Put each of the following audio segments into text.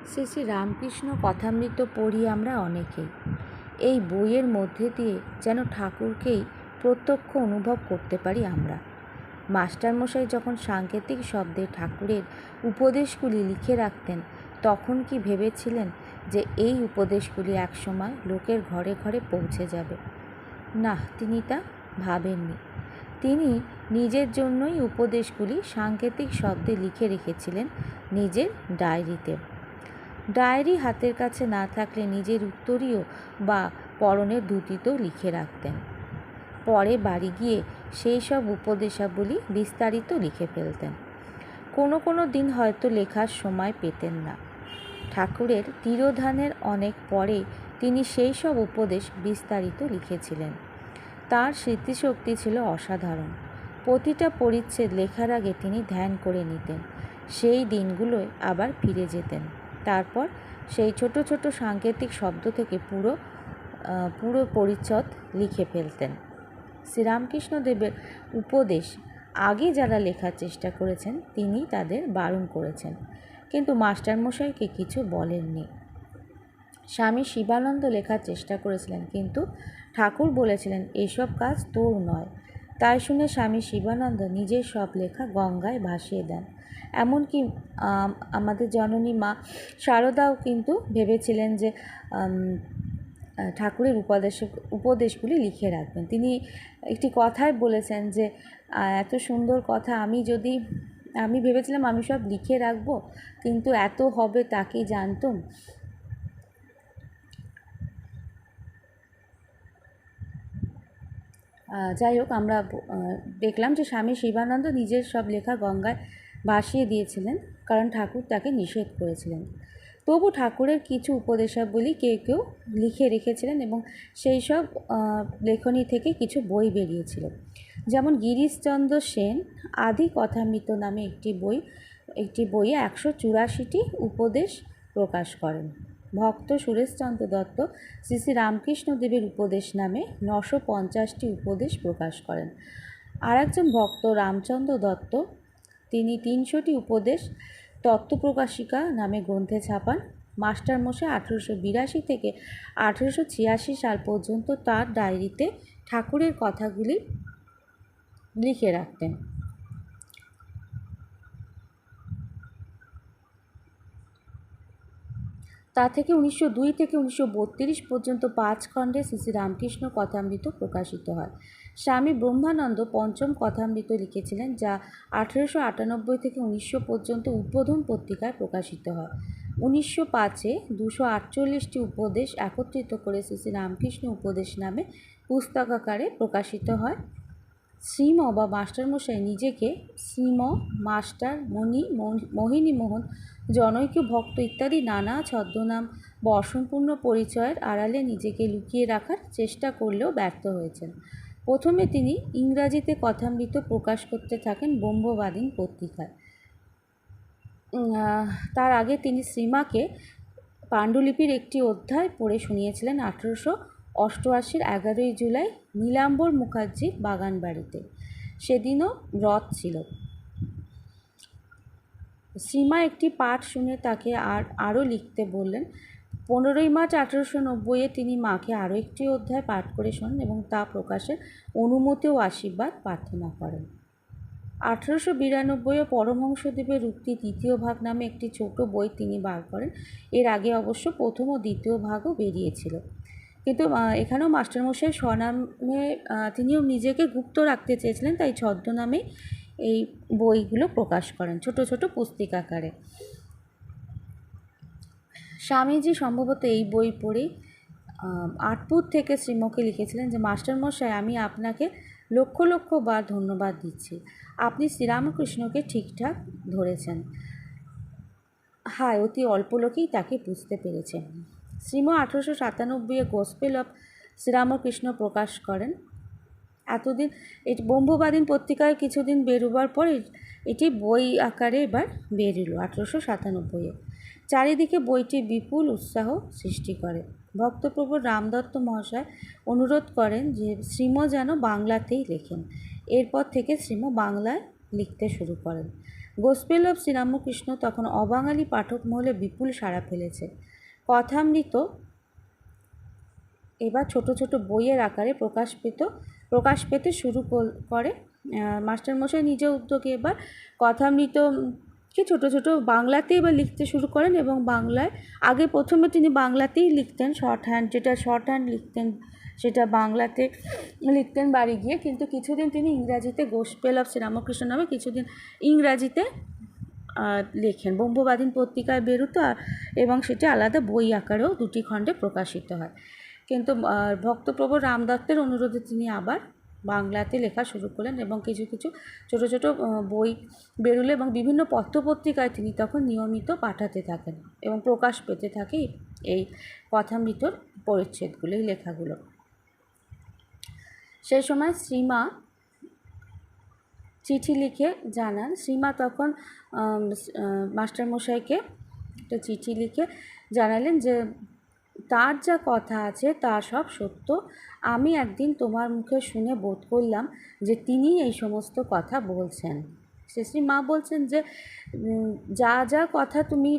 শ্রী শ্রী রামকৃষ্ণ কথামৃত পড়ি আমরা অনেকেই। এই বইয়ের মধ্যে দিয়ে যেন ঠাকুরকেই প্রত্যক্ষ অনুভব করতে পারি আমরা। মাস্টারমশাই যখন সাংকেতিক শব্দে ঠাকুরের উপদেশগুলি লিখে রাখতেন, তখন কি ভেবেছিলেন যে এই উপদেশগুলি একসময় লোকের ঘরে ঘরে পৌঁছে যাবে? না, তিনি তা ভাবেননি। তিনি নিজের জন্যই উপদেশগুলি সাংকেতিক শব্দে লিখে রেখেছিলেন নিজের ডায়েরিতে। ডায়েরি হাতের কাছে না থাকলে নিজের উত্তরীয় বা পরনের ধুতিতেও লিখে রাখতেন। পরে বাড়ি গিয়ে সেই সব উপদেশাবলী বিস্তারিত লিখে ফেলতেন। কোনো কোনো দিন হয়তো লেখার সময় পেতেন না। ঠাকুরের তিরোধানের অনেক পরে তিনি সেই সব উপদেশ বিস্তারিত লিখেছিলেন। তার স্মৃতিশক্তি ছিল অসাধারণ। প্রতিটা পরিচ্ছেদ লেখার আগে তিনি ধ্যান করে নিতেন। সেই দিনগুলোয় আবার ফিরে যেতেন। তারপর সেই ছোট ছোট সাংকেতিক শব্দ থেকে পুরো পরিচ্ছদ লিখে ফেলতেন। শ্রীরামকৃষ্ণদেবের উপদেশ আগে যারা লেখার চেষ্টা করেছেন, তিনি তাদের বারণ করেছেন, কিন্তু মাস্টারমশাইকে কিছু বলেননি। স্বামী শিবানন্দ লেখার চেষ্টা করেছিলেন, কিন্তু ঠাকুর বলেছিলেন এসব কাজ তোর নয়। তাই শুনে স্বামী শিবানন্দ নিজের সব লেখা গঙ্গায় ভাসিয়ে দেন। এমনকি আমাদের জননী মা শারদাও কিন্তু ভেবেছিলেন যে ঠাকুরের উপদেশগুলি লিখে রাখবেন। তিনি একটি কথায় বলেছেন যে এত সুন্দর কথা আমি ভেবেছিলাম আমি সব লিখে রাখবো, কিন্তু এত হবে তা কি জানতুম। যাই হোক, আমরা দেখলাম যে স্বামী শিবানন্দ নিজের সব লেখা গঙ্গায় ভাসিয়ে দিয়েছিলেন, কারণ ঠাকুর তাকে নিষেধ করেছিলেন। তবু ঠাকুরের কিছু উপদেশাবলী কেউ কেউ লিখে রেখেছিলেন এবং সেই সব লেখনী থেকে কিছু বই বেরিয়েছিল। যেমন গিরিশচন্দ্র সেন আদি কথামৃত নামে একটি বইয়ে 184টি উপদেশ প্রকাশ করেন। ভক্ত সুরেশচন্দ্র দত্ত শ্রী শ্রী রামকৃষ্ণদেবের উপদেশ নামে 950টি উপদেশ প্রকাশ করেন। আর একজন ভক্ত রামচন্দ্র দত্ত, তিনি 300টি উপদেশ তত্ত্বপ্রকাশিকা নামে গ্রন্থে ছাপান। মাস্টারমশাই 1882 থেকে 1886 সাল পর্যন্ত তার ডায়েরিতে ঠাকুরের কথাগুলি লিখে রাখতেন। তা থেকে 1902 থেকে 1932 পর্যন্ত 5 খণ্ডে শ্রী শ্রী রামকৃষ্ণ কথামৃত প্রকাশিত হয়। স্বামী ব্রহ্মানন্দ পঞ্চম কথামৃত লিখেছিলেন, যা 1898 থেকে 1900 পর্যন্ত উদ্বোধন পত্রিকায় প্রকাশিত হয়। 1905-এ 248টি উপদেশ একত্রিত করে শ্রী শ্রী রামকৃষ্ণ উপদেশ নামে পুস্তক আকারে প্রকাশিত হয়। শ্রীম বা মাস্টারমশাই নিজেকে শ্রীম, মাস্টার, মণি, মোহিনীমোহন, জনৈক ভক্ত ইত্যাদি নানা ছদ্মনাম বা অসম্পূর্ণ পরিচয়ের আড়ালে নিজেকে লুকিয়ে রাখার চেষ্টা করলেও ব্যর্থ হয়েছেন। প্রথমে তিনি ইংরাজিতে কথামৃত প্রকাশ করতে থাকেন ব্রহ্মবাদী পত্রিকায়। তার আগে তিনি শ্রীমাকে পাণ্ডুলিপির একটি অধ্যায় পড়ে শুনিয়েছিলেন 1888-র 11 জুলাই নীলাম্বর মুখার্জির বাগান বাড়িতে। সেদিনও রথ ছিল। শ্রীমা একটি পাঠ শুনে তাকে আরও লিখতে বললেন। 15 মার্চ 1890-এ তিনি মাকে আরও একটি অধ্যায় পাঠ করে শোনেন এবং তা প্রকাশের অনুমতি ও আশীর্বাদ প্রার্থনা করেন। 1892-এ পরমহংসদেবের উক্তি দ্বিতীয় ভাগ নামে একটি ছোট বই তিনি বার করেন। এর আগে অবশ্য প্রথম ও দ্বিতীয় ভাগও বেরিয়েছিল, কিন্তু এখানেও মাস্টারমশাই স্বনামে তিনিও নিজেকে গুপ্ত রাখতে চেয়েছিলেন, তাই ছদ্মনামে এই বইগুলো প্রকাশ করেন ছোট ছোট পুস্তিকা আকারে। স্বামীজি সম্ভবত এই বই পড়ে আটপুর থেকে শ্রীমকে লিখেছিলেন যে মাস্টারমশাই, আমি আপনাকে লক্ষ লক্ষ বার ধন্যবাদ দিচ্ছি। আপনি শ্রীরামকৃষ্ণকে ঠিকঠাক ধরেছেন। হায়, অতি অল্প লোকেই তাকে বুঝতে পেরেছেন। শ্রীম 1897-এ গসপেল অফ শ্রীরামকৃষ্ণ প্রকাশ করেন। এতদিন এটি ব্রহ্মবাদীন পত্রিকায় কিছুদিন বেরোবার পর এটি বই আকারে এবার বেরিল 1897-এ। চারিদিকে বইটি বিপুল উৎসাহ সৃষ্টি করে। ভক্তপ্রবর রামদত্ত মহাশয় অনুরোধ করেন যে শ্রীম যেন বাংলাতেই লেখেন। এরপর থেকে শ্রীম বাংলায় লিখতে শুরু করেন। গোস্পেল অফ শ্রীরামকৃষ্ণ তখন অবাঙালি পাঠক মহলে বিপুল সাড়া ফেলেছে। কথামৃত এবার ছোট ছোট বইয়ের আকারে প্রকাশ পেতে শুরু করে। মাস্টারমশাই নিজে উদ্যোগে এবার কথামৃতকে ছোট ছোট বাংলাতেই এবার লিখতে শুরু করেন, এবং বাংলায় আগে প্রথমে তিনি বাংলাতেই লিখতেন, শর্ট হ্যান্ড লিখতেন সেটা বাংলাতে লিখতেন বাড়ি গিয়ে, কিন্তু কিছুদিন তিনি ইংরাজিতে গোস্পেল অফ শ্রীরামকৃষ্ণ নামে কিছুদিন ইংরাজিতে লেখেন। ব্রহ্মবাদীন পত্রিকায় বেরোতো, এবং সেটি আলাদা বই আকারেও 2টি খণ্ডে প্রকাশিত হয়। কিন্তু ভক্তপ্রভু রাম দত্তের অনুরোধে তিনি আবার বাংলাতে লেখা শুরু করলেন, এবং কিছু কিছু ছোটো ছোটো বই বেরোলো, এবং বিভিন্ন পত্রপত্রিকায় তিনি তখন নিয়মিত পাঠাতে থাকেন এবং প্রকাশ পেতে থাকে এই কথামৃতর পরিচ্ছেদগুলো, এই লেখাগুলো। সেই সময় শ্রীমা চিঠি লিখে জানান, শ্রীমা তখন মাস্টারমশাইকে একটা চিঠি লিখে জানালেন যে তার যা কথা আছে তা সব সত্য। আমি একদিন তোমার মুখে শুনে বোধ করলাম যে তিনি এই সমস্ত কথা বলছেন। শ্রীমা বলছেন যে যা যা কথা তুমি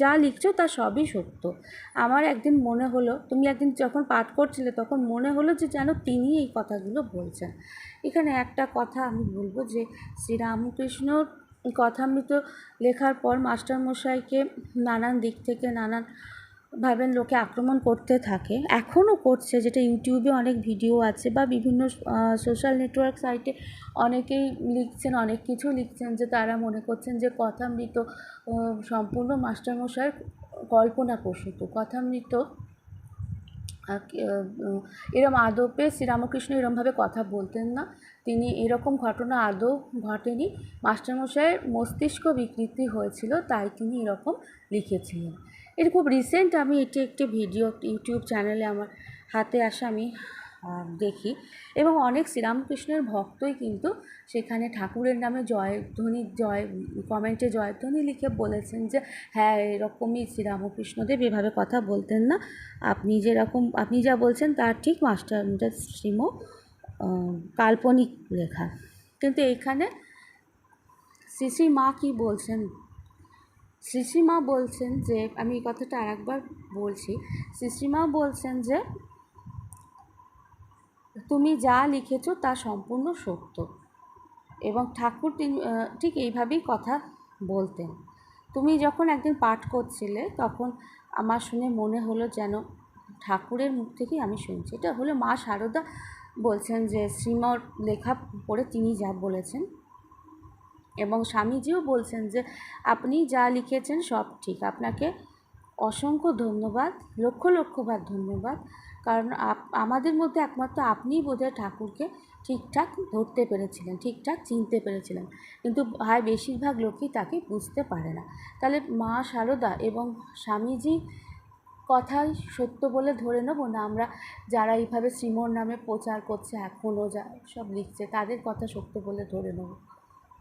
যা লিখছো তা সবই সত্য। আমার একদিন মনে হলো, তুমি একদিন যখন পাঠ করছিলে তখন মনে হলো যে যেন তিনি এই কথাগুলো বলছেন। এখানে একটা কথা আমি বলবো যে শ্রীরামকৃষ্ণর কথামৃত লেখার পর মাস্টারমশাইকে নানান দিক থেকে নানানভাবে লোকে আক্রমণ করতে থাকে, এখনও করছে, যেটা ইউটিউবে অনেক ভিডিও আছে বা বিভিন্ন সোশ্যাল নেটওয়ার্ক সাইটে অনেকেই লিখছেন, অনেক কিছু লিখছেন যে তারা মনে করছেন যে কথামৃত সম্পূর্ণ মাস্টারমশাইয়ের কল্পনাপ্রসূত। কথামৃত এরম আদপে শ্রীরামকৃষ্ণ এরমভাবে কথা বলতেন না, তিনি এরকম ঘটনা আদৌ ঘটেনি, মাস্টারমশাইয়ের মস্তিষ্ক বিকৃতি হয়েছিল, তাই তিনি এরকম লিখেছিলেন। এটা খুব রিসেন্ট, আমি একটি ভিডিও ইউটিউব চ্যানেলে আমার হাতে আসা আমি দেখি, এবং অনেক শ্রীরামকৃষ্ণের ভক্তই কিন্তু সেখানে ঠাকুরের নামে কমেন্টে জয়ধ্বনি লিখে বলেছেন যে হ্যাঁ, এরকমই শ্রীরামকৃষ্ণদেব এভাবে কথা বলতেন না, আপনি যা বলছেন তার ঠিক, শ্রীম কাল্পনিক লেখা। কিন্তু এইখানে শ্রী মা কী বলছেন, শ্রীমা বলছেন যে, আমি এই কথাটা আরেকবার বলছি, শ্রীমা বলছেন যে তুমি যা লিখেছো তা সম্পূর্ণ সত্য, এবং ঠাকুর ঠিক এইভাবেই কথা বলতেন। তুমি যখন একদিন পাঠ করছিলে তখন আমার শুনে মনে হলো যেন ঠাকুরের মুখ থেকেই আমি শুনছি। এটা হলো মা শারদা বলছেন যে শ্রীমর লেখা পড়ে তিনি যা বলেছেন, এবং স্বামীজিও বলছেন যে আপনি যা লিখেছেন সব ঠিক, আপনাকে অসংখ্য ধন্যবাদ, লক্ষবার ধন্যবাদ, কারণ আমাদের মধ্যে একমাত্র আপনিই বোধহয় ঠাকুরকে ঠিকঠাক ধরতে পেরেছিলেন, ঠিকঠাক চিনতে পেরেছিলেন, কিন্তু বেশিরভাগ লোকই তাকে বুঝতে পারে না। তাহলে মা শারদা এবং স্বামীজি কথাই সত্য বলে ধরে নেব না আমরা, যারা এইভাবে শ্রীমর নামে প্রচার করছে এখনও যা সব লিখছে তাদের কথা সত্য বলে ধরে নেব?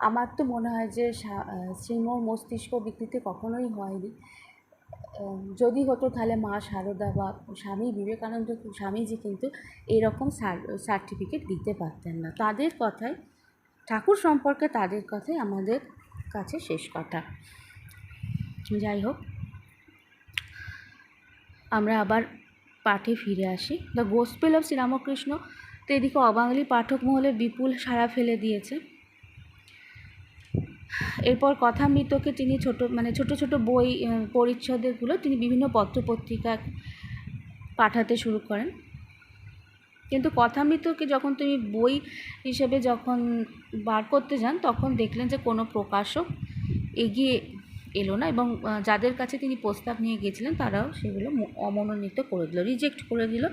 আমার তো মনে হয় যে শ্রীমর মস্তিষ্ক বিকৃতি কখনোই হয়নি। যদি হতো তাহলে মা শারদা বা স্বামী বিবেকানন্দ, স্বামীজি কিন্তু এরকম সার্টিফিকেট দিতে পারতেন না। তাদের কথাই, ঠাকুর সম্পর্কে তাদের কথাই আমাদের কাছে শেষ কথা। যাই হোক, আমরা আবার পাঠে ফিরে আসি। দ্য গোস্পেল অফ শ্রীরামকৃষ্ণ তো এদিকে অবাঙালি পাঠক মহলে বিপুল সাড়া ফেলে দিয়েছে। এরপর কথামৃতকে তিনি ছোট ছোট বই পরিচ্ছেদগুলো তিনি বিভিন্ন পত্রপত্রিকা পাঠাতে শুরু করেন। কিন্তু কথামৃতকে যখন তিনি বই হিসেবে যখন বার করতে যান তখন দেখলেন যে কোনো প্রকাশক এগিয়ে এলো না, এবং যাদের কাছে তিনি প্রস্তাব নিয়ে গিয়েছিলেন তারাও সেগুলো অমনোনীত করে দিল, রিজেক্ট করে দিল।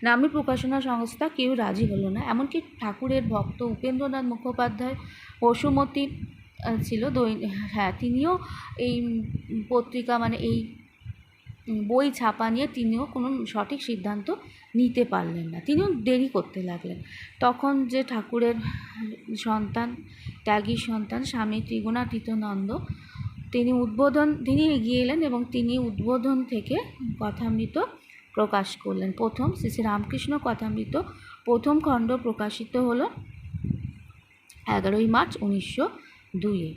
নামী প্রকাশনা সংস্থা কেউ রাজি হলো না, এমনকি ঠাকুরের ভক্ত উপেন্দ্রনাথ মুখোপাধ্যায় পশুমতি ছিল, তিনিও এই পত্রিকা এই বই ছাপা নিয়ে তিনিও কোনো সঠিক সিদ্ধান্ত নিতে পারলেন না, তিনিও দেরি করতে লাগলেন। তখন যে ঠাকুরের সন্তান, ত্যাগী সন্তান স্বামী ত্রিগুণাতীতানন্দ, তিনি এগিয়ে এলেন, এবং তিনি উদ্বোধন থেকে কথামৃত প্রকাশ করলেন। প্রথম শ্রী রামকৃষ্ণ কথামৃত প্রথম খণ্ড প্রকাশিত হলো 11ই মার্চ 1900 2-এ।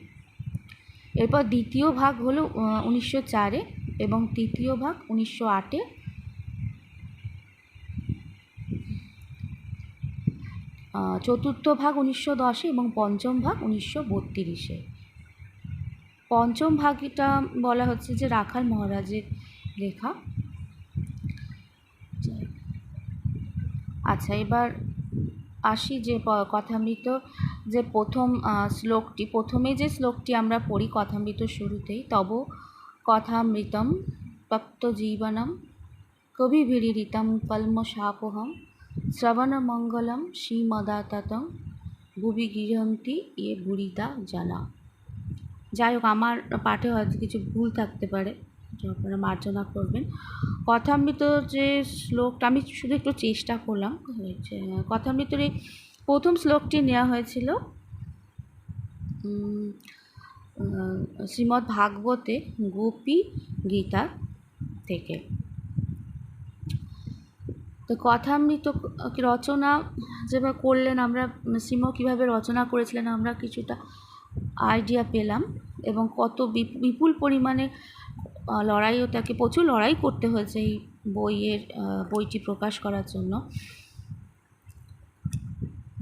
এরপর দ্বিতীয় ভাগ হলো 1904-এ এবং তৃতীয় ভাগ 1908-এ। চতুর্থ ভাগ 1910-এ এবং পঞ্চম ভাগ 1932-এ। পঞ্চম ভাগটা বলা হচ্ছে যে রাখাল মহারাজের লেখা। আচ্ছা, এবার আসি যে কথামৃত যে প্রথম শ্লোকটি, প্রথমে যে শ্লোকটি আমরা পড়ি কথামৃত শুরুতেই, তব কথামৃতম তপ্ত জীবনম কবিভিরিতম কলমশাপহম শ্রবণমঙ্গলম শ্রীমদাততম ভুবি গৃহন্তি এ বুড়িদা জানা। যাই হোক, আমার পাঠে হয়তো কিছু ভুল থাকতে পারে, আপনারা মার্জনা করবেন। কথামৃতর যে শ্লোকটা আমি শুধু একটু চেষ্টা করলাম, কথামৃতর এই প্রথম শ্লোকটি নেওয়া হয়েছিল শ্রীমদ্ ভাগবতে গোপী গীতা থেকে। তো কথামৃত রচনা যেভাবে করলেন, আমরা শ্রীম কীভাবে রচনা করেছিলেন আমরা কিছুটা আইডিয়া পেলাম, এবং কত বিপুল পরিমাণে লড়াইও, তাকে প্রচুর লড়াই করতে হয়েছে এই বইটি প্রকাশ করার জন্য।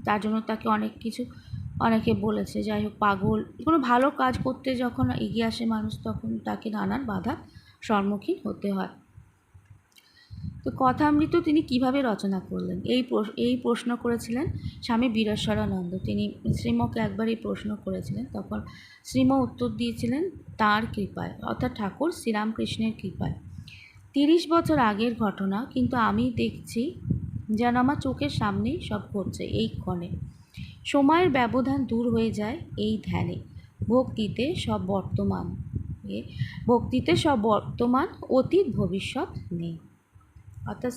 তার জন্য তাকে অনেকে বলেছে, যাই হোক, পাগল। কোনো ভালো কাজ করতে যখন এগিয়ে আসে মানুষ, তখন তাকে নানান বাধার সম্মুখীন হতে হয়। তো কথামৃত তিনি কিভাবে রচনা করলেন, এই প্রশ্ন করেছিলেন স্বামী বীরেশ্বরানন্দ। তিনি শ্রীমকে একবার এই প্রশ্ন করেছিলেন, তখন শ্রীম উত্তর দিয়েছিলেন তাঁর কৃপায়, অর্থাৎ ঠাকুর শ্রীরামকৃষ্ণের কৃপায়। 30 বছর আগের ঘটনা, কিন্তু আমি দেখছি যেন আমার চোখের সামনেই সব ঘটছে এই ক্ষণে। সময়ের ব্যবধান দূর হয়ে যায় এই ধ্যানে। ভক্তিতে সব বর্তমান, অতীত ভবিষ্যৎ নেই। অর্থাৎ